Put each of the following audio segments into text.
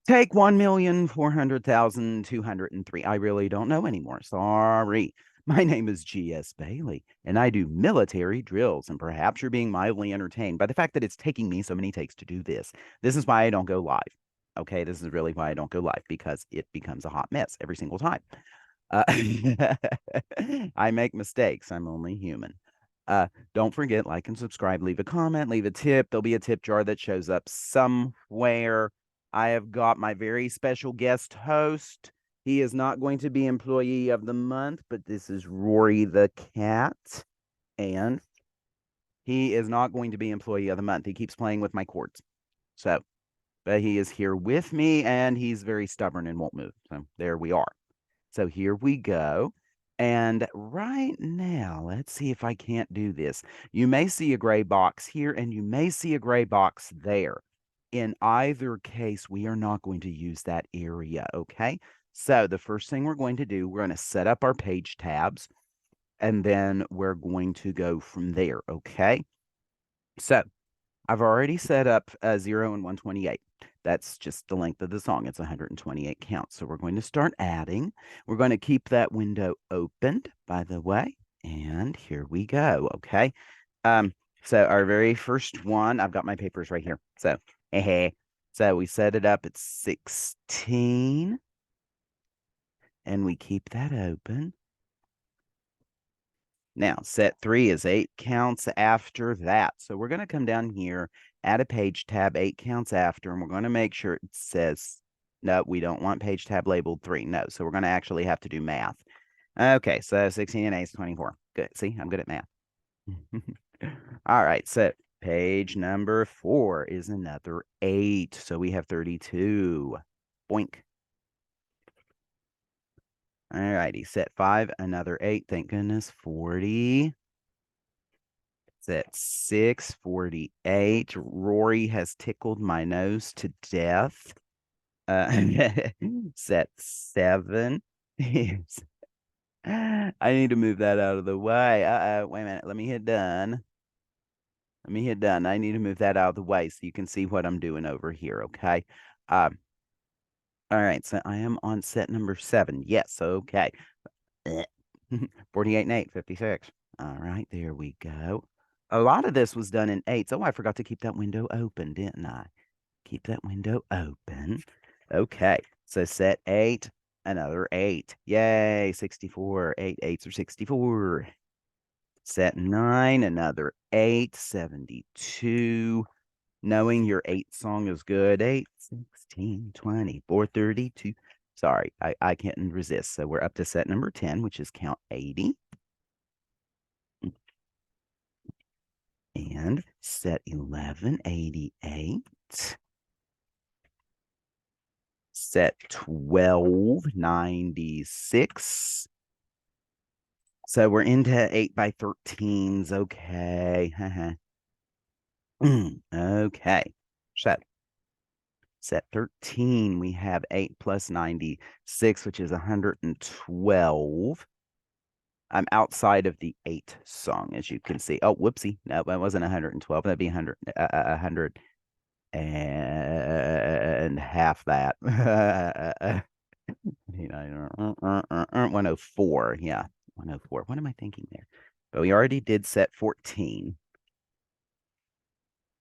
Take 1,400,203. I really don't know anymore. Sorry. My name is G.S. Bailey, and I do military drills. And perhaps you're being mildly entertained by the fact that it's taking me so many takes to do this. This is why I don't go live. Okay, this is really why I don't go live, because it becomes a hot mess every single time. Uh, I make mistakes. I'm only human. Don't forget, like and subscribe, leave a comment, leave a tip. There'll be a tip jar that shows up somewhere. I have got my very special guest host. He is not going to be employee of the month, but this is Rory the cat. And he is not going to be employee of the month. He keeps playing with my cords. So, but he is here with me, and he's very stubborn and won't move. So there we are. So here we go. And right now, let's see if I can't do this. You may see a gray box here, and you may see a gray box there. In either case, we are not going to use that area, okay? So the first thing we're going to do, we're going to set up our page tabs, and then we're going to go from there, okay? So I've already set up 0 and 128. That's just the length of the song. It's 128 counts. So we're going to start adding. We're going to keep that window opened, by the way. And here we go. Okay. So our very first one, I've got my papers right here. So, so we set it up at 16. And we keep that open. Now, set 3 is 8 counts after that. So we're going to come down here, add a page tab 8 counts after, and we're going to make sure it says, no, we don't want page tab labeled 3. No, so we're going to actually have to do math. Okay, so 16 and 8 is 24. Good. See, I'm good at math. All right, so page number 4 is another 8. So we have 32. Boink. All righty, set 5, another 8. Thank goodness, 40. Set 6, 48. Rory has tickled my nose to death. Set 7. I need to move that out of the way. Wait a minute. Let me hit done. Let me hit done. I need to move that out of the way so you can see what I'm doing over here, okay? All right, so I am on set number 7. Yes, okay. 48 and 8, 56. All right, there we go. A lot of this was done in 8s. Oh, I forgot to keep that window open, didn't I? Keep that window open. Okay, so set 8, another 8. Yay, 64. 8 8s are 64. Set 9, another 8, 72. Knowing your 8 song is good. 8, 16, 24, 32. Sorry, I can't resist. So we're up to set number 10, which is count 80. And set 11, 88. Set 12, 96. So we're into 8 by 13s. Okay. Okay. So set 13, we have 8 plus 96, which is 112. I'm outside of the 8 song, as you can see. Oh, whoopsie. No, it wasn't 112. That'd be 100 and half that. 104. Yeah, 104. What am I thinking there? But we already did set 14.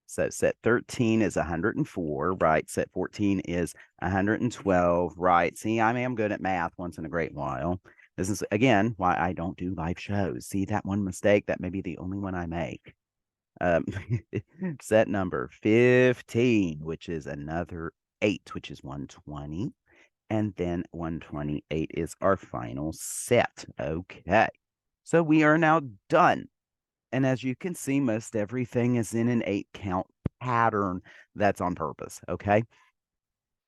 So set 13 is 104, right? Set 14 is 112, right? See, I am good at math once in a great while. This is, again, why I don't do live shows. See, that one mistake, that may be the only one I make. Set number 15, which is another 8, which is 120. And then 128 is our final set. Okay. So we are now done. And as you can see, most everything is in an 8 count pattern. That's on purpose. Okay.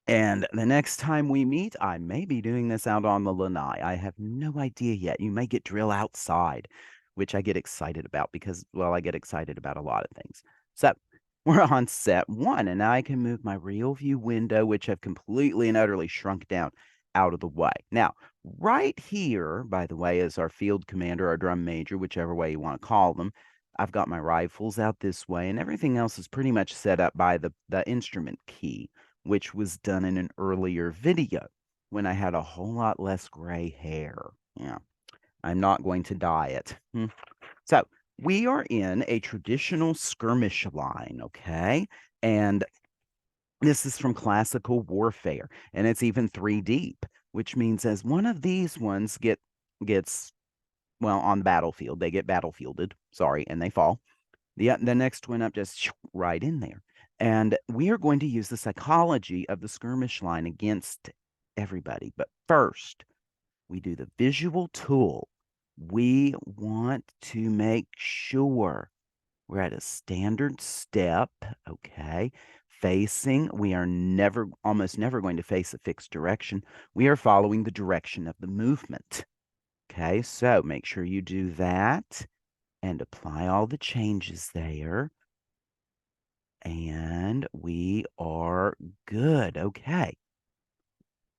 And the next time we meet, I may be doing this out on the lanai. I have no idea yet. You may get drill outside, which I get excited about because, well, I get excited about a lot of things. So we're on set 1, and now I can move my real view window, which I've completely and utterly shrunk down, out of the way. Now, right here, by the way, is our field commander, our drum major, whichever way you want to call them. I've got my rifles out this way, and everything else is pretty much set up by the instrument key. which was done in an earlier video when I had a whole lot less gray hair. Yeah, I'm not going to dye it. So we are in a traditional skirmish line, okay? And this is from classical warfare, and it's even 3 deep, which means as one of these ones gets well on the battlefield, they get battlefielded, sorry, and they fall. The next one up just right in there. And we are going to use the psychology of the skirmish line against everybody. But first, we do the visual tool. We want to make sure we're at a standard step, okay? Facing, we are almost never going to face a fixed direction. We are following the direction of the movement. Okay, so make sure you do that and apply all the changes there. And we are good. Okay.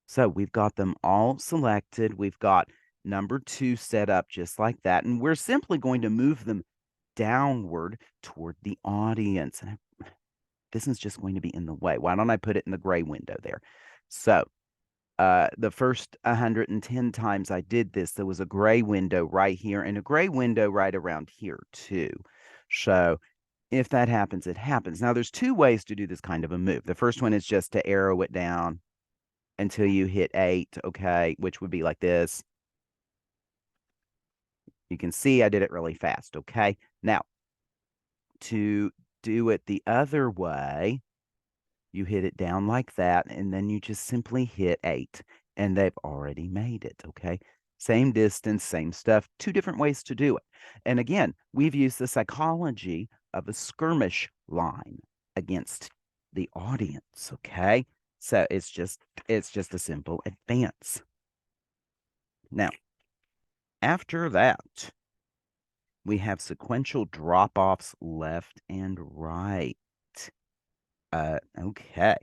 So we've got them all selected. We've got number 2 set up just like that. And we're simply going to move them downward toward the audience. And this is just going to be in the way. Why don't I put it in the gray window there? So the first 110 times I did this, there was a gray window right here and a gray window right around here too. So if that happens, it happens. Now, there's 2 ways to do this kind of a move. The first one is just to arrow it down until you hit 8, okay, which would be like this. You can see I did it really fast, okay? Now, to do it the other way, you hit it down like that, and then you just simply hit 8, and they've already made it, okay? Same distance, same stuff, 2 different ways to do it. And again, we've used the psychology of a skirmish line against the audience, okay? So it's just a simple advance. Now, after that, we have sequential drop-offs left and right. Okay.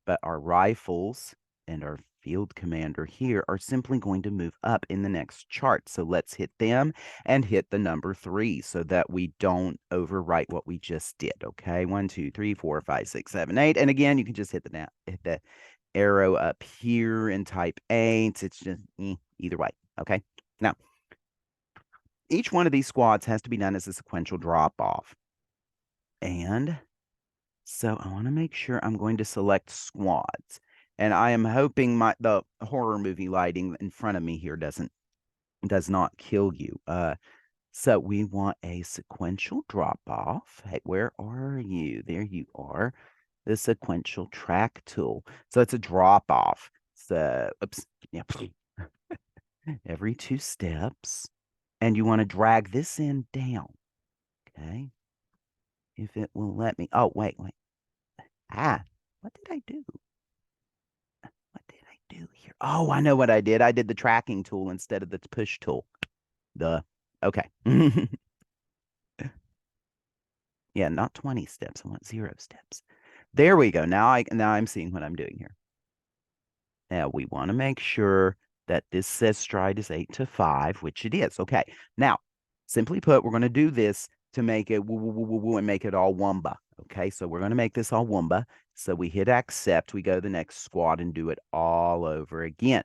But our rifles and our field commander here are simply going to move up in the next chart. So let's hit them and hit the number 3 so that we don't overwrite what we just did. Okay, 1, 2, 3, 4, 5, 6, 7, 8. And again, you can just hit the arrow up here and type 8. It's just either way. Okay. Now, each one of these squads has to be done as a sequential drop off. And so I want to make sure I'm going to select squads. And I am hoping the horror movie lighting in front of me here does not kill you. So we want a sequential drop off. Hey, where are you? There you are. The sequential track tool. So it's a drop off. So oops. Yeah. Every 2 steps. And you want to drag this end down. Okay. If it will let me. Oh, wait. What did I do? What did I do here? Oh, I know what I did. I did the tracking tool instead of the push tool. Okay. Yeah, not 20 steps. I want 0 steps. There we go. Now I'm seeing what I'm doing here. Now we want to make sure that this says stride is 8 to 5, which it is. Okay. Now, simply put, we're going to do this to make it woo, woo, woo, woo, woo, and make it all Wumba. Okay, so we're going to make this all Wumba. So we hit accept, we go to the next squad and do it all over again.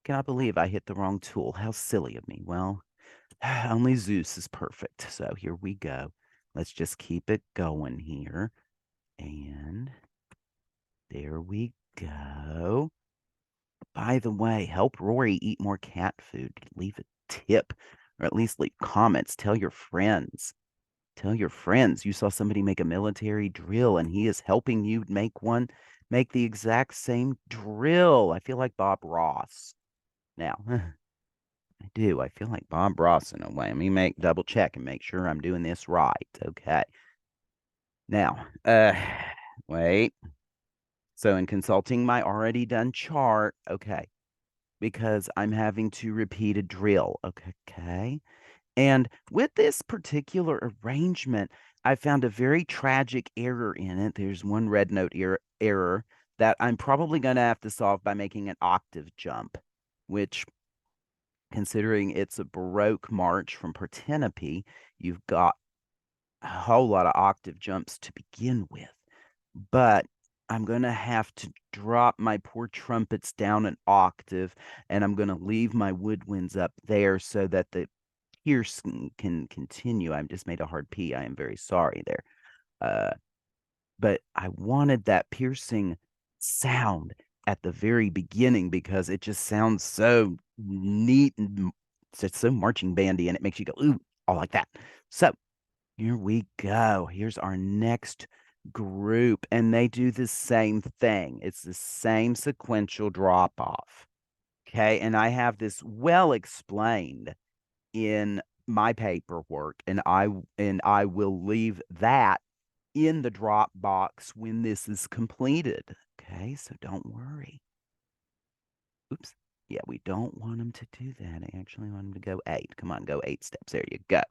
Can I believe I hit the wrong tool? How silly of me. Well, only Zeus is perfect. So here we go. Let's just keep it going here. And there we go. By the way, help Rory eat more cat food. Leave a tip, or at least leave comments. Tell your friends. Tell your friends you saw somebody make a military drill and he is helping you make the exact same drill. I feel like Bob Ross. Now, I do. I feel like Bob Ross in a way. Let me double check and make sure I'm doing this right. Okay. Now, wait. So in consulting my already done chart, okay, because I'm having to repeat a drill. Okay. And with this particular arrangement, I found a very tragic error in it. There's one red note error that I'm probably going to have to solve by making an octave jump, which, considering it's a Baroque march from Partenope, you've got a whole lot of octave jumps to begin with. But I'm going to have to drop my poor trumpets down an octave, and I'm going to leave my woodwinds up there so that the piercing can continue. I just made a hard P. I am very sorry there. Uh, but I wanted that piercing sound at the very beginning because it just sounds so neat and it's so marching bandy, and it makes you go, ooh, all like that. So here we go. Here's our next group, and they do the same thing. It's the same sequential drop off. Okay. And I have this well explained in my paperwork, and I will leave that in the Dropbox when this is completed. Okay, so don't worry. Oops. Yeah, we don't want them to do that. I actually want them to go 8. Come on, go 8 steps. There you go.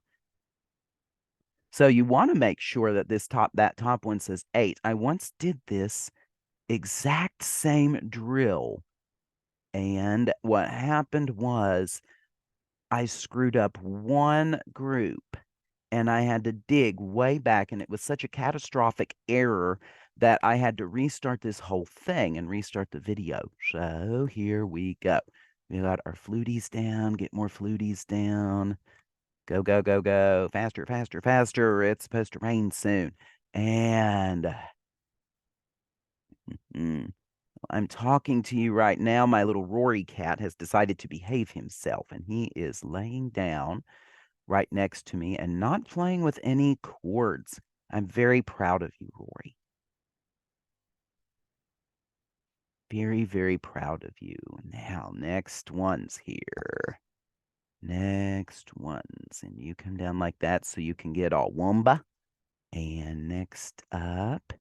So you want to make sure that that top one says 8. I once did this exact same drill, and what happened was I screwed up one group and I had to dig way back, and it was such a catastrophic error that I had to restart this whole thing and restart the video. So here we go. We got our fluties down, get more fluties down. Go, go, go, go. Faster, faster, faster. It's supposed to rain soon. And I'm talking to you right now. My little Rory cat has decided to behave himself, and he is laying down right next to me and not playing with any chords. I'm very proud of you, Rory. Very, very proud of you. Now, next one's here. Next ones. And you come down like that so you can get all wumba. And next up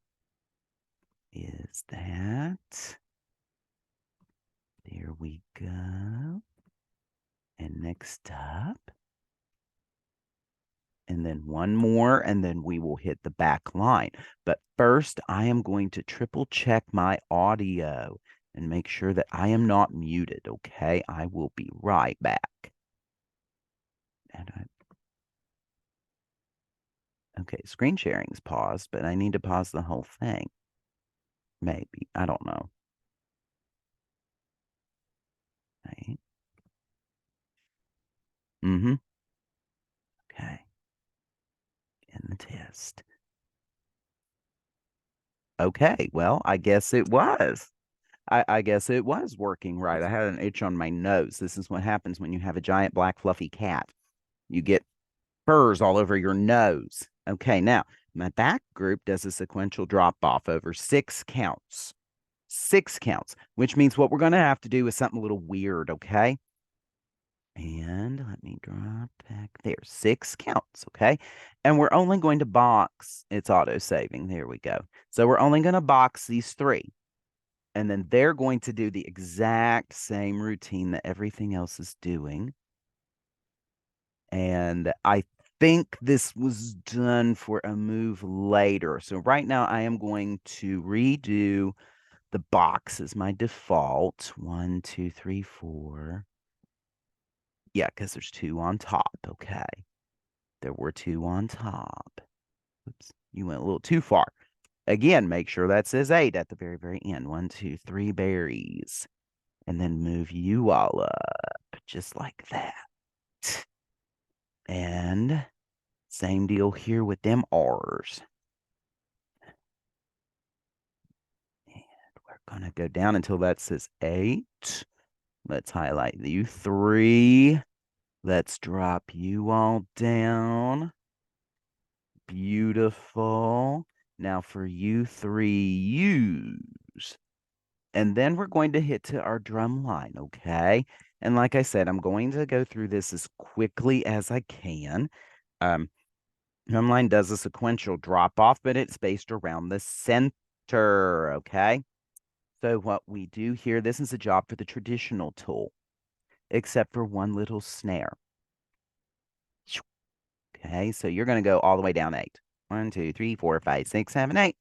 is that. There we go. And next up. And then one more, and then we will hit the back line. But first, I am going to triple check my audio and make sure that I am not muted, okay? I will be right back. And okay, screen sharing's paused, but I need to pause the whole thing. Maybe. I don't know. Right? Mm-hmm. Okay. In the test. Okay, well, I guess it was. I guess it was working right. I had an itch on my nose. This is what happens when you have a giant black fluffy cat. You get furs all over your nose. Okay, now my back group does a sequential drop off over 6 counts. 6 counts, which means what we're going to have to do is something a little weird, okay? And let me drop back there. 6 counts, okay? And we're only going to box. It's auto saving. There we go. So we're only going to box these 3. And then they're going to do the exact same routine that everything else is doing. And I think this was done for a move later. So right now I am going to redo the box as my default. 1, 2, 3, 4. Yeah, because there's 2 on top. Okay. There were 2 on top. Oops, you went a little too far. Again, make sure that says 8 at the very, very end. 1, 2, 3 berries. And then move you all up just like that. And same deal here with them R's. And we're going to go down until that says 8. Let's highlight you 3. Let's drop you all down. Beautiful. Now for you 3 U's. And then we're going to hit to our drum line, okay? And like I said, I'm going to go through this as quickly as I can. Drumline does a sequential drop off, but it's based around the center, okay? So what we do here, this is a job for the traditional tool, except for one little snare. Okay, so you're going to go all the way down 8. 1, 2, 3, 4, 5, 6, 7, 8.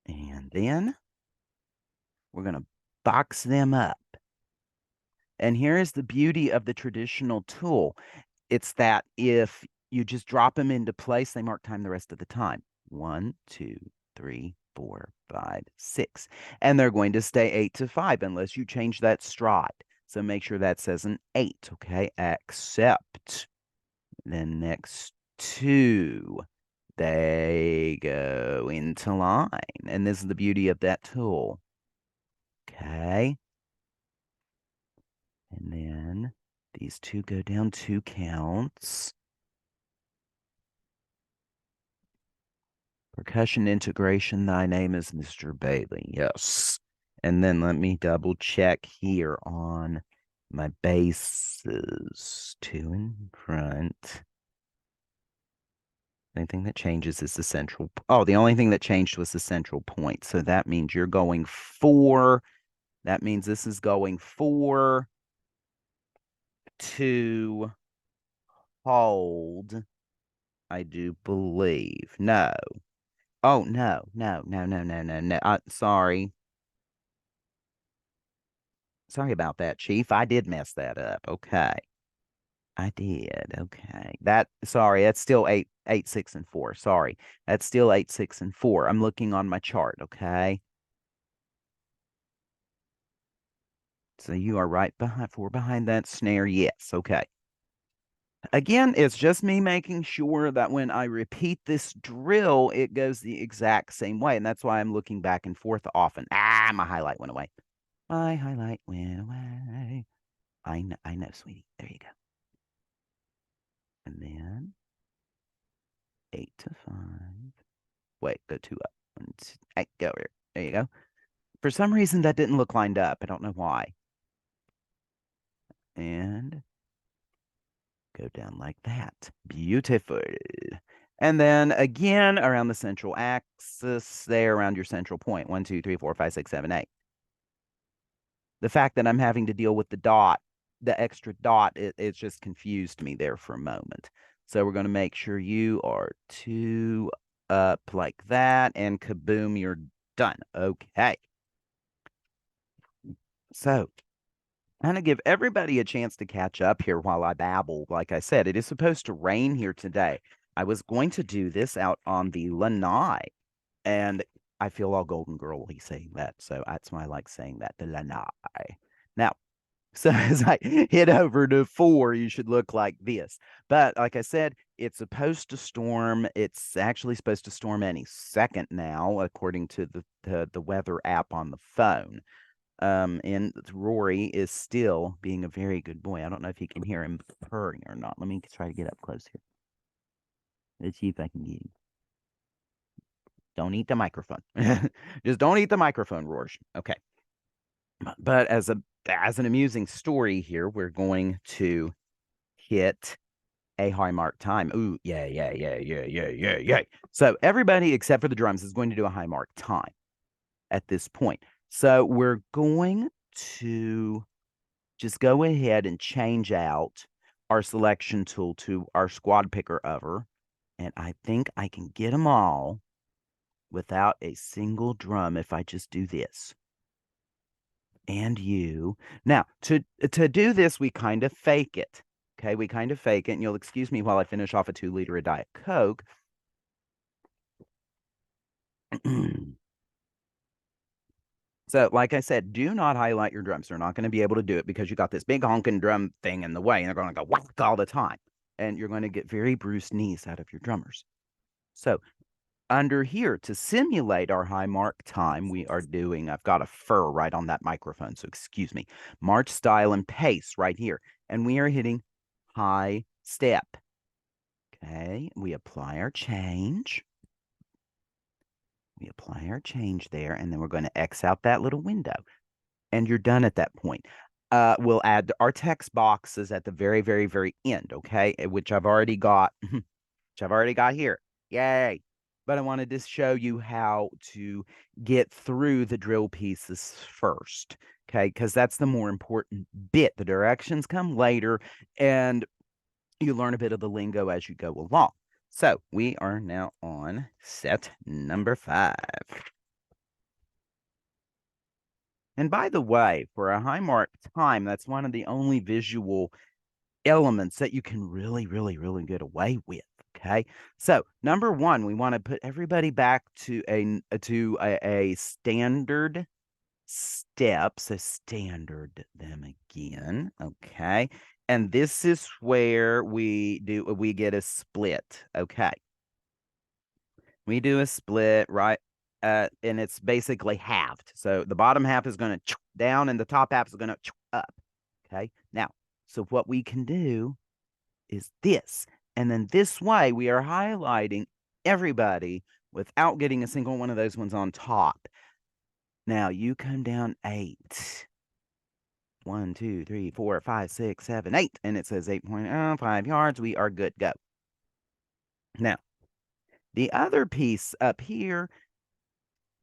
And then we're going to box them up. And here is the beauty of the traditional tool. It's that if you just drop them into place, they mark time the rest of the time. 1, 2, 3, 4, 5, 6. And they're going to stay 8 to 5 unless you change that stride. So make sure that says an 8, okay? Except then next 2, they go into line. And this is the beauty of that tool. Okay. And then these 2 go down 2 counts. Percussion integration, thy name is Mr. Bailey. Yes. And then let me double check here on my basses. 2 in front. The only thing that changes is the central. Oh, the only thing that changed was the central point. So that means you're going 4. That means this is going 4 to hold, I do believe. No. Oh, no, no, no, no, no, no, no. Sorry. Sorry about that, Chief. I did mess that up. Okay. I did. Okay. Sorry, that's still 8, 6, and 4. Sorry. That's still 8, 6, and 4. I'm looking on my chart, okay? So you are right behind 4 behind that snare. Yes, okay. Again, it's just me making sure that when I repeat this drill, it goes the exact same way. And that's why I'm looking back and forth often. My highlight went away. My highlight went away. I know, sweetie. There you go. And then 8 to 5. Wait, go 2 up. 1, 2, hey, go here. There you go. For some reason, that didn't look lined up. I don't know why. And go down like that. Beautiful. And then again, around the central axis, there around your central point. 1, 2, 3, 4, 5, 6, 7, 8. The fact that I'm having to deal with the dot, the extra dot, it's just confused me there for a moment. So we're going to make sure you are 2 up like that, and kaboom, you're done. Okay. So I'm going to give everybody a chance to catch up here while I babble. Like I said, it is supposed to rain here today. I was going to do this out on the lanai, and I feel all golden girly saying that. So that's why I like saying that, the lanai. Now, so as I hit over to 4, you should look like this. But like I said, it's supposed to storm. It's actually supposed to storm any second now, according to the weather app on the phone. And Rory is still being a very good boy. I don't know if you can hear him purring or not. Let me try to get up close here. Let's see if I can get him. Don't eat the microphone. Just don't eat the microphone, Rory. Okay. But as an amusing story here, we're going to hit a high mark time. Ooh, yeah, yeah, yeah, yeah, yeah, yeah, yeah. So everybody except for the drums is going to do a high mark time at this point. So we're going to just go ahead and change out our selection tool to our squad picker over. And I think I can get them all without a single drum if I just do this. And you. Now, to do this, we kind of fake it. Okay, we kind of fake it. And you'll excuse me while I finish off a 2-liter of Diet Coke. So, like I said, do not highlight your drums. They're not going to be able to do it because you got this big honking drum thing in the way, and they're going to go whack all the time. And you're going to get very bruised knees out of your drummers. So, under here, to simulate our high mark time, we are doing, I've got a fur right on that microphone, so excuse me, march, style, and pace right here. And we are hitting high step. Okay, we apply our change. We apply our change there, and then we're going to X out that little window. And you're done at that point. We'll add our text boxes at the very, very, very end, okay? Which I've already got, here. Yay. But I wanted to show you how to get through the drill pieces first, okay? Because that's the more important bit. The directions come later, and you learn a bit of the lingo as you go along. So we are now on set number 5. And by the way, for a high mark time, that's one of the only visual elements that you can really, really, really get away with. Okay. So number one, we want to put everybody back to a standard step. So standard them again. Okay. And this is where we get a split. Okay. We do a split, right? And it's basically halved. So the bottom half is going to down and the top half is going to up. Okay. Now, so what we can do is this. And then this way, we are highlighting everybody without getting a single one of those ones on top. Now, you come down 8. 1, 2, 3, 4, 5, 6, 7, 8. And it says 8.5 yards. We are good. Go. Now, the other piece up here,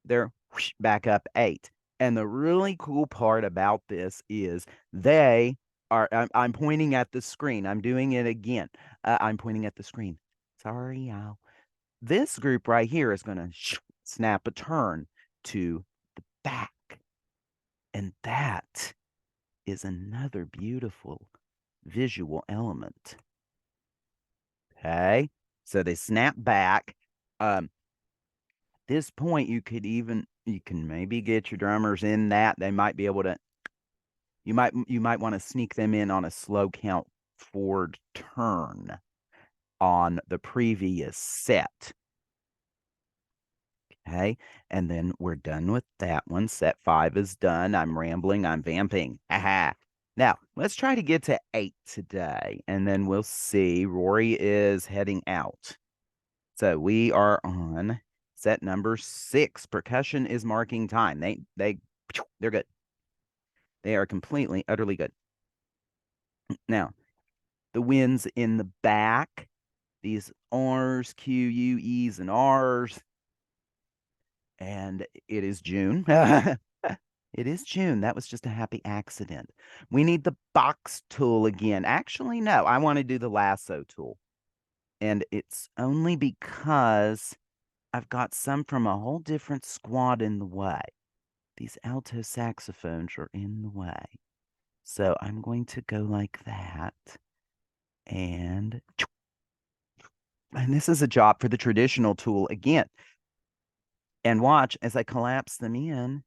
they're back up 8. And the really cool part about this is they are, I'm pointing at the screen. I'm doing it again. I'm pointing at the screen. Sorry, y'all. This group right here is going to snap a turn to the back. And that is another beautiful visual element. Okay. So they snap back. This point, you can maybe get your drummers in that. They might be able to, you might want to sneak them in on a slow count forward turn on the previous set. Okay. And then we're done with that one. Set 5 is done. I'm rambling. I'm vamping. Aha. Now, let's try to get to 8 today. And then we'll see. Rory is heading out. So we are on set number 6. Percussion is marking time. They're good. They are completely, utterly good. Now, the winds in the back, these R's, Q, U, E's, and R's. And it is June. It is June. That was just a happy accident. We need the box tool again. Actually, no, I want to do the lasso tool. And it's only because I've got some from a whole different squad in the way. These alto saxophones are in the way. So I'm going to go like that. And this is a job for the traditional tool again. And watch as I collapse them in.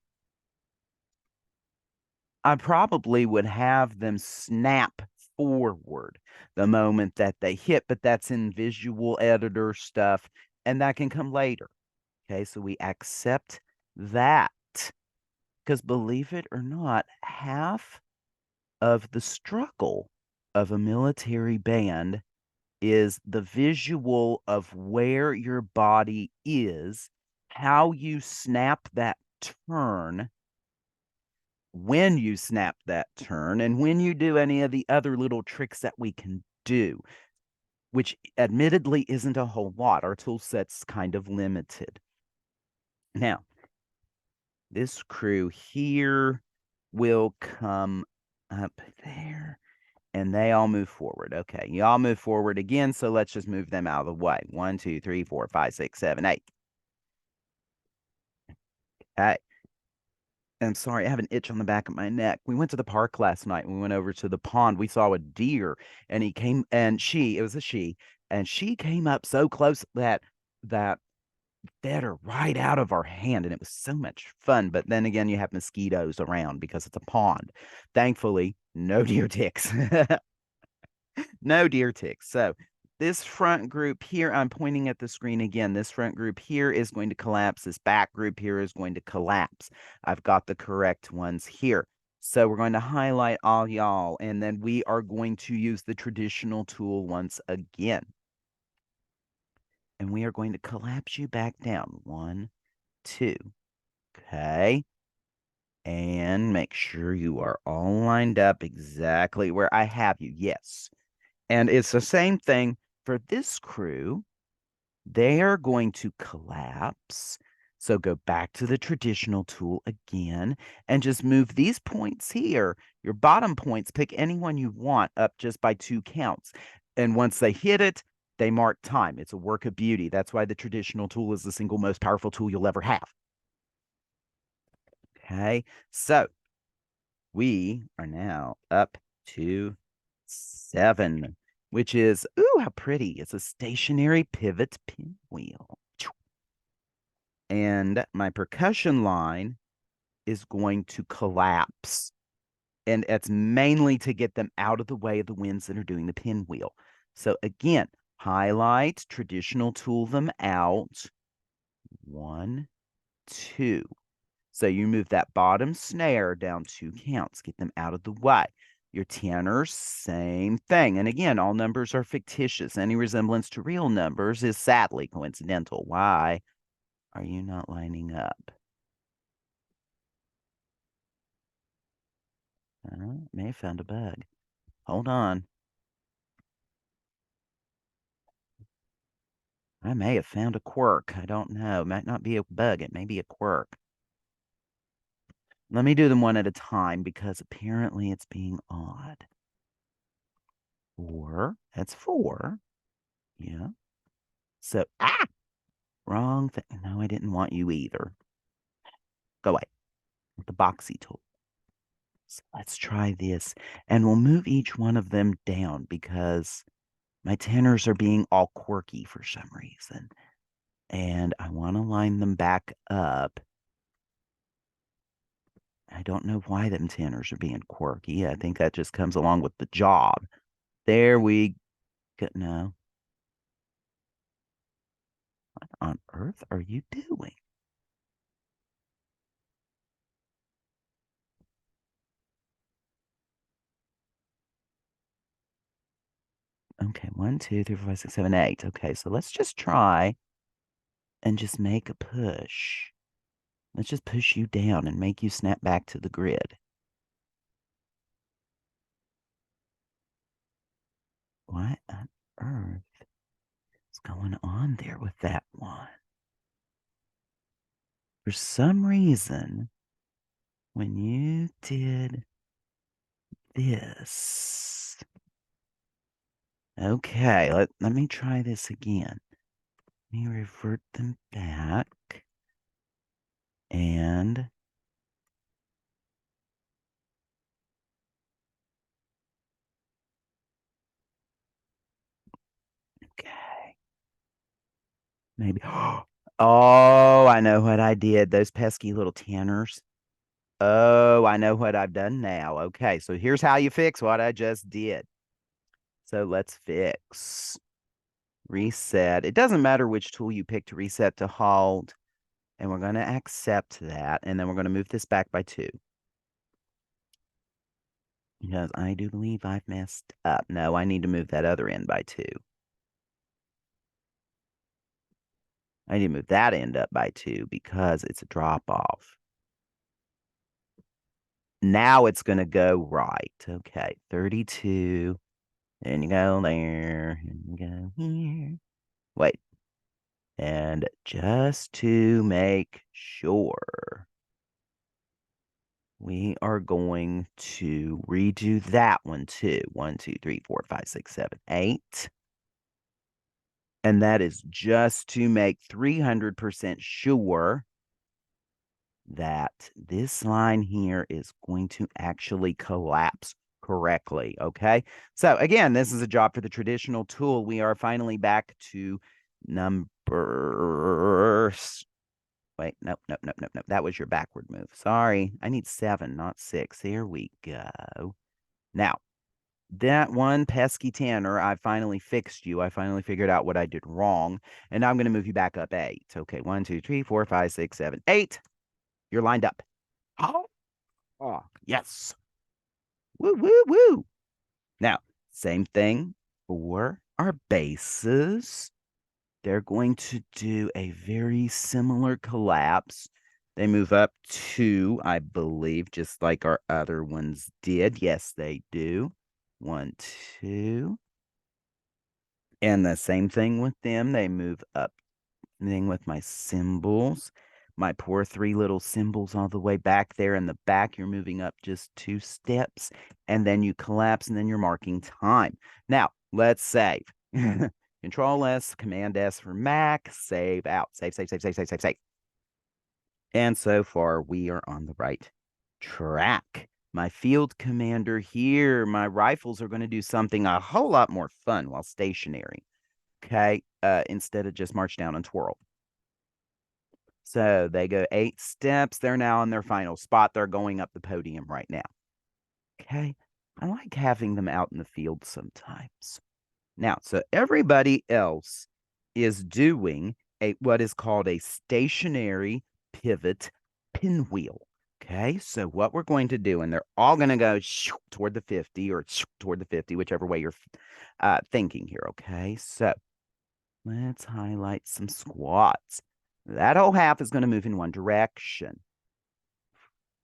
I probably would have them snap forward the moment that they hit, but that's in visual editor stuff, and that can come later. Okay, so we accept that. Because believe it or not, half of the struggle of a military band is the visual of where your body is, how you snap that turn, when you snap that turn, and when you do any of the other little tricks that we can do, which admittedly isn't a whole lot. Our tool set's kind of limited. Now, this crew here will come up there, and they all move forward. Okay, you all move forward again, so let's just move them out of the way. 1, 2, 3, 4, 5, 6, 7, 8. Okay. I'm sorry, I have an itch on the back of my neck. We went to the park last night. We went over to the pond. We saw a deer, and it was a she, and she came up so close that fed her right out of our hand, and it was so much fun. But then again, you have mosquitoes around because it's a pond. Thankfully, no deer ticks. No deer ticks. So this front group here, I'm pointing at the screen again. This front group here is going to collapse. This back group here is going to collapse. I've got the correct ones here. So we're going to highlight all y'all, and then we are going to use the traditional tool once again. And we are going to collapse you back down. 1, 2. Okay. And make sure you are all lined up exactly where I have you. Yes. And it's the same thing for this crew. They are going to collapse. So go back to the traditional tool again and just move these points here. Your bottom points, pick anyone you want up just by 2 counts. And once they hit it, they mark time. It's a work of beauty. That's why the traditional tool is the single most powerful tool you'll ever have. Okay, so we are now up to 7. which is, ooh, how pretty. It's a stationary pivot pinwheel. And my percussion line is going to collapse. And it's mainly to get them out of the way of the winds that are doing the pinwheel. So again, highlight, traditional tool them out. 1, 2. So you move that bottom snare down 2 counts, get them out of the way. Your tenors, same thing. And again, all numbers are fictitious. Any resemblance to real numbers is sadly coincidental. Why are you not lining up? May have found a bug. Hold on. I may have found a quirk. I don't know. It might not be a bug. It may be a quirk. Let me do them one at a time because apparently it's being odd. 4. That's 4. Yeah. So, wrong thing. No, I didn't want you either. Go away. The boxy tool. So let's try this. And we'll move each one of them down because my tenors are being all quirky for some reason. And I want to line them back up. I don't know why them tenors are being quirky. I think that just comes along with the job. There we go. No. What on earth are you doing? Okay, 1, 2, 3, 4, 5, 6, 7, 8. Okay, so let's just try and just make a push. Let's just push you down and make you snap back to the grid. What on earth is going on there with that one? For some reason, when you did this. Okay, let me try this again. Let me revert them back. And okay. Maybe. Oh, I know what I did. Those pesky little tanners. Oh, I know what I've done now. Okay, so here's how you fix what I just did. So let's fix. Reset. It doesn't matter which tool you pick to reset to halt. And we're going to accept that. And then we're going to move this back by 2. Because I do believe I've messed up. No, I need to move that other end by 2. I need to move that end up by 2 because it's a drop off. Now it's going to go right. Okay, 32. And you go there. And you go here. Wait. And just to make sure, we are going to redo that one too. 1, 2, 3, 4, 5, 6, 7, 8. And that is just to make 300% sure that this line here is going to actually collapse correctly. Okay. So again, this is a job for the traditional tool. We are finally back to numbers. Wait, nope. That was your backward move. Sorry. I need 7, not 6. There we go. Now, that one pesky tanner, I finally fixed you. I finally figured out what I did wrong. And now I'm going to move you back up 8. Okay, 1, 2, 3, 4, 5, 6, 7, 8. You're lined up. Oh, yes. Woo, woo, woo. Now, same thing for our bases. They're going to do a very similar collapse. They move up 2, I believe, just like our other ones did. Yes, they do. 1, 2. And the same thing with them. They move up. Thing with my symbols. My poor 3 little symbols all the way back there in the back. You're moving up just 2 steps. And then you collapse and then you're marking time. Now, let's save. Control S, Command S for Mac. Save out. Save, save, save, save, save. And so far, we are on the right track. My field commander here, my rifles are going to do something a whole lot more fun while stationary. Okay. Instead of just march down and twirl. So they go 8 steps. They're now in their final spot. They're going up the podium right now. Okay. I like having them out in the field sometimes. Now, so everybody else is doing what is called a stationary pivot pinwheel. Okay, so what we're going to do, and they're all going to go toward the 50 or toward the 50, whichever way you're thinking here. Okay, so let's highlight some squats. That whole half is going to move in one direction.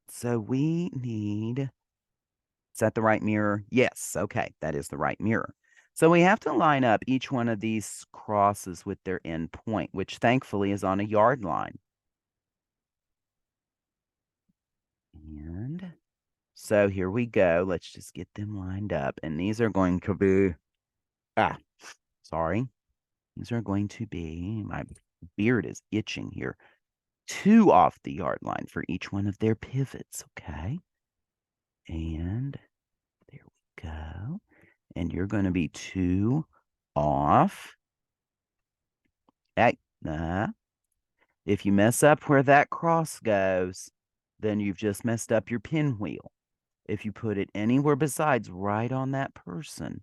So we need, is that the right mirror? Yes. Okay, that is the right mirror. So we have to line up each one of these crosses with their end point, which thankfully is on a yard line. And so here we go. Let's just get them lined up. And these are going to be, sorry. These are going to be, my beard is itching here, 2 off the yard line for each one of their pivots. Okay. And there we go. And you're going to be 2 off. Hey, if you mess up where that cross goes, then you've just messed up your pinwheel. If you put it anywhere besides right on that person,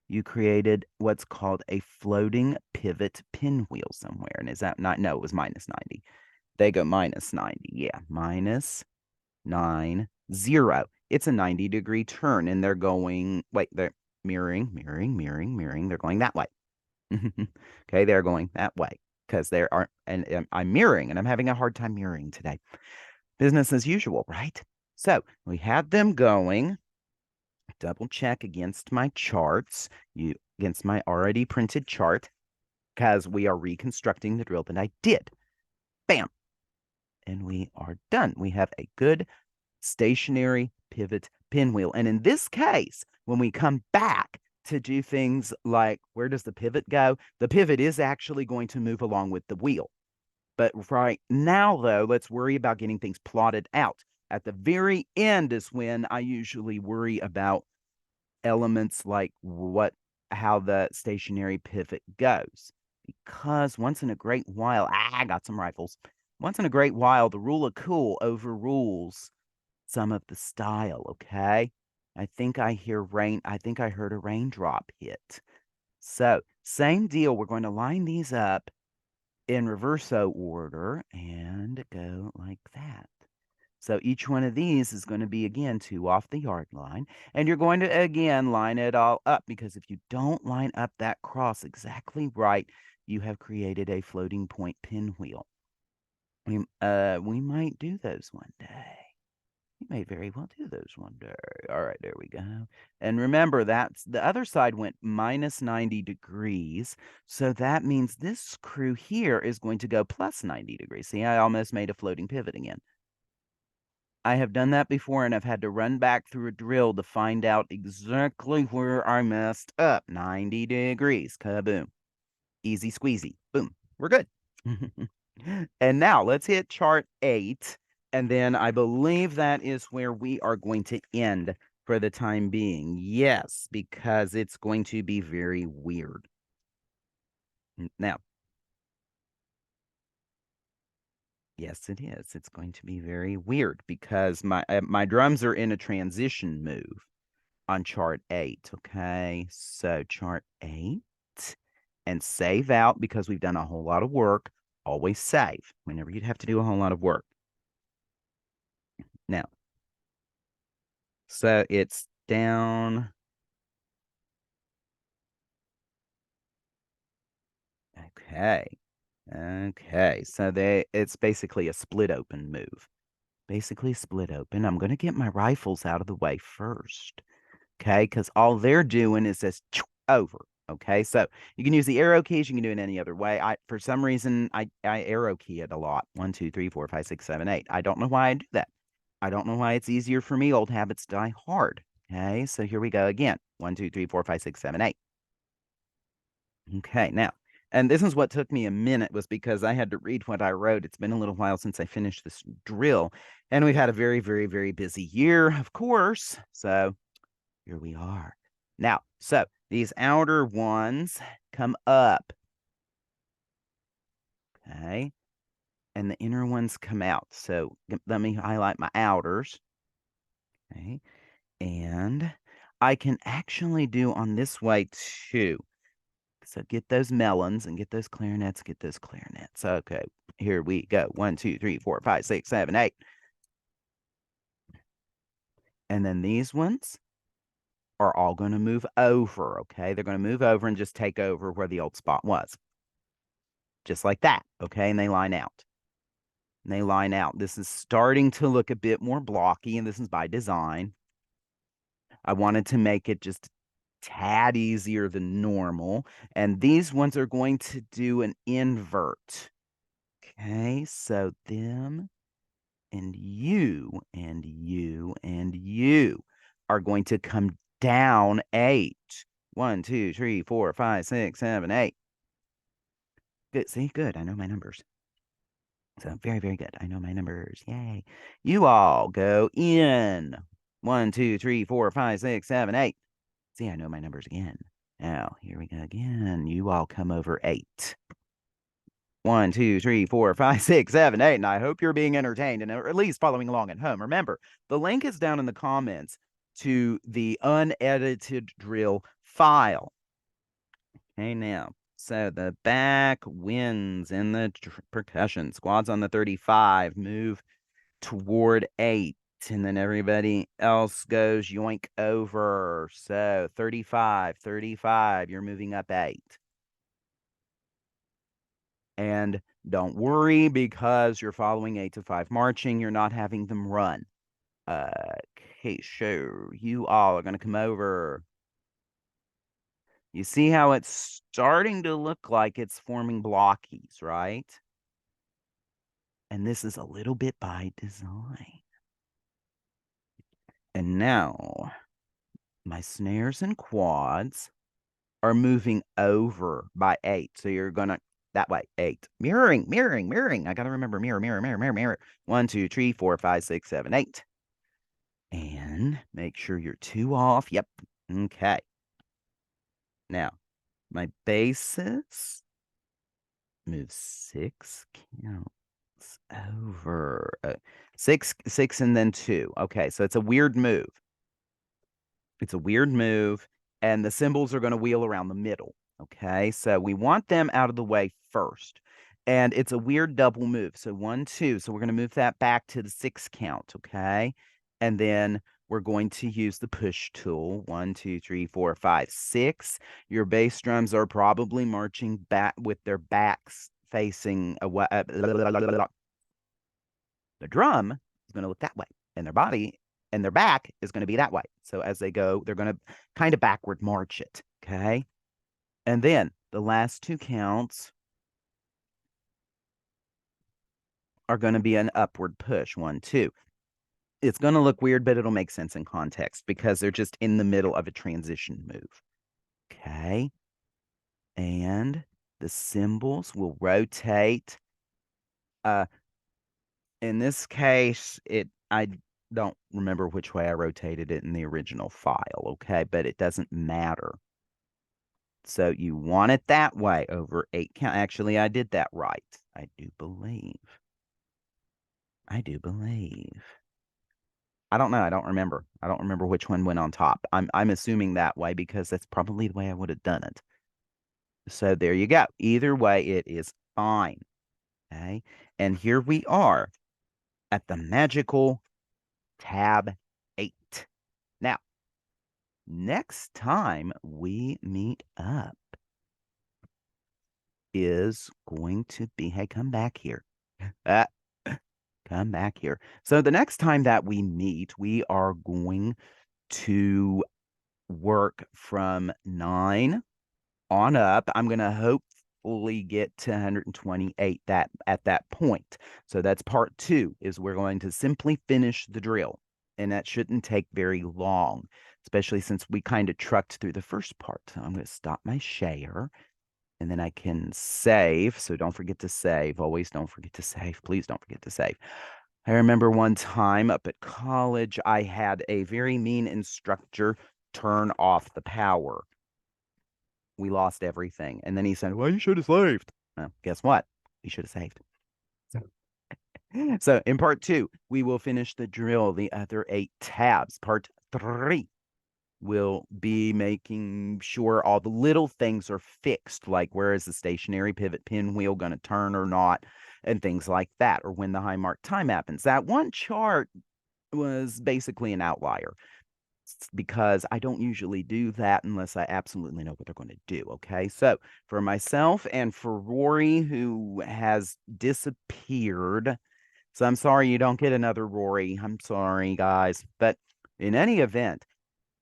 you created what's called a floating pivot pinwheel somewhere. And is that not? No, it was minus 90. They go minus 90. Yeah, minus 90. It's a 90-degree turn, and they're going, wait, they're mirroring. They're going that way. Okay, they're going that way because there are, and I'm mirroring, and I'm having a hard time mirroring today. Business as usual, right? So we have them going. Double check against my charts, against my already printed chart, because we are reconstructing the drill that I did. Bam. And we are done. We have a good stationary pivot pinwheel. And in this case, when we come back to do things like, where does the pivot go? The pivot is actually going to move along with the wheel. But right now, though, let's worry about getting things plotted out. At the very end is when I usually worry about elements like how the stationary pivot goes. Because once in a great while, I got some rifles. Once in a great while, the rule of cool overrules some of the style, okay? I think I hear rain. I think I heard a raindrop hit. So, same deal. We're going to line these up in reverso order and go like that. So each one of these is going to be, again, 2 off the yard line. And you're going to, again, line it all up, because if you don't line up that cross exactly right, you have created a floating point pinwheel. We might do those one day. We may very well do those one day. All right, there we go. And remember, that's the other side went minus 90 degrees. So that means this screw here is going to go plus 90 degrees. See, I almost made a floating pivot again. I have done that before, and I've had to run back through a drill to find out exactly where I messed up. 90 degrees. Kaboom. Easy squeezy. Boom. We're good. And now let's hit chart 8. And then I believe that is where we are going to end for the time being. Yes, because it's going to be very weird. Now, yes, it is. It's going to be very weird because my drums are in a transition move on chart 8. Okay, so chart 8, and save out because we've done a whole lot of work. Always save whenever you'd have to do a whole lot of work. Now, so it's down. Okay. Okay. So it's basically a split open move. Basically split open. I'm going to get my rifles out of the way first. Okay, because all they're doing is this over. Okay, so you can use the arrow keys. You can do it any other way. For some reason, I arrow key it a lot. 1, 2, 3, 4, 5, 6, 7, 8. I don't know why I do that. I don't know why it's easier for me. Old habits die hard. Okay, so here we go again. 1, 2, 3, 4, 5, 6, 7, 8. Okay, now And this is what took me a minute was because I had to read what I wrote. It's been a little while since I finished this drill, and we've had a very, very, very busy year, of course. So here we are. Now, so these outer ones come up, okay, and the inner ones come out. So let me highlight my outers, okay, and I can actually do on this way too. So get those melons and get those clarinets, get those clarinets. Okay, here we go. 1, 2, 3, 4, 5, 6, 7, 8. And then these ones are all going to move over, okay? They're going to move over and just take over where the old spot was. Just like that, okay? And they line out. And they line out. This is starting to look a bit more blocky, and this is by design. I wanted to make it just tad easier than normal. And these ones are going to do an invert. Okay, so them and you and you and you are going to come down 8. 1, 2, 3, 4, 5, 6, 7, 8. Good. See, good. I know my numbers. So very, very good. I know my numbers. Yay. You all go in. 1, 2, 3, 4, 5, 6, 7, 8. See, I know my numbers again. Now, here we go again. You all come over 8. 1, 2, 3, 4, 5, 6, 7, 8. And I hope you're being entertained and or at least following along at home. Remember, the link is down in the comments to the unedited drill file. Okay, now, so the back wins in the percussion. Squads on the 35 move toward 8. And then everybody else goes yoink over. So 35, 35, you're moving up 8. And don't worry because you're following 8 to 5 marching. You're not having them run. Okay, so you all are going to come over. You see how it's starting to look like it's forming blockies, right? And this is a little bit by design. And now my snares and quads are moving over by 8. So you're going to that way, 8. Mirroring, mirroring, mirroring. I got to remember mirror, mirror, mirror, mirror, mirror. 1, 2, 3, 4, 5, 6, 7, 8. And make sure you're 2 off. Yep. Okay. Now, my basses move 6 counts over. 6, 6, and then 2. Okay, so it's a weird move. It's a weird move, and the cymbals are going to wheel around the middle. Okay, so we want them out of the way first. And it's a weird double move. So 1, 2. So we're going to move that back to the 6 count. Okay. And then we're going to use the push tool. 1, 2, 3, 4, 5, 6. Your bass drums are probably marching back with their backs facing away. The drum is going to look that way, and their body and their back is going to be that way. So as they go, they're going to kind of backward march it. Okay. And then the last 2 counts are going to be an upward push. 1, 2. It's going to look weird, but it'll make sense in context because they're just in the middle of a transition move. Okay. And the cymbals will rotate. In this case, I don't remember which way I rotated it in the original file, okay? But it doesn't matter. So you want it that way over 8 count. Actually, I did that right. I do believe. I do believe. I don't know. I don't remember. I don't remember which one went on top. I'm assuming that way because that's probably the way I would have done it. So there you go. Either way, it is fine. Okay. And here we are at the magical tab 8. Now, next time we meet up is going to be, hey, come back here. Come back here. So the next time that we meet, we are going to work from 9 on up. I'm going to hopefully get to 128 at that point. So that's part 2 is we're going to simply finish the drill. And that shouldn't take very long, especially since we kind of trucked through the first part. So I'm going to stop my share. and then I can save. So don't forget to save. Always don't forget to save. Please don't forget to save. I remember one time up at college, I had a very mean instructor turn off the power. We lost everything. And then he said, well, you should have saved. Well, guess what? We should have saved. So, so in part two, we will finish the drill, the other 8 tabs. Part 3 will be making sure all the little things are fixed, like where is the stationary pivot pinwheel going to turn or not, and things like that, or when the high mark time happens. That one chart was basically an outlier because I don't usually do that unless I absolutely know what they're going to do. Okay. So for myself and for Rory, who has disappeared, so I'm sorry you don't get another Rory. I'm sorry, guys. But in any event,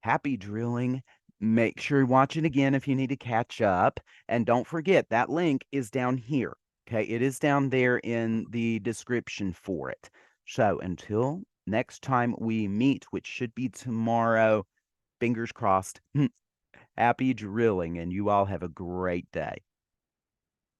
happy drilling. Make sure you watch it again if you need to catch up. And don't forget that link is down here. Okay. It is down there in the description for it. So until next time we meet, which should be tomorrow, fingers crossed, happy drilling, and you all have a great day.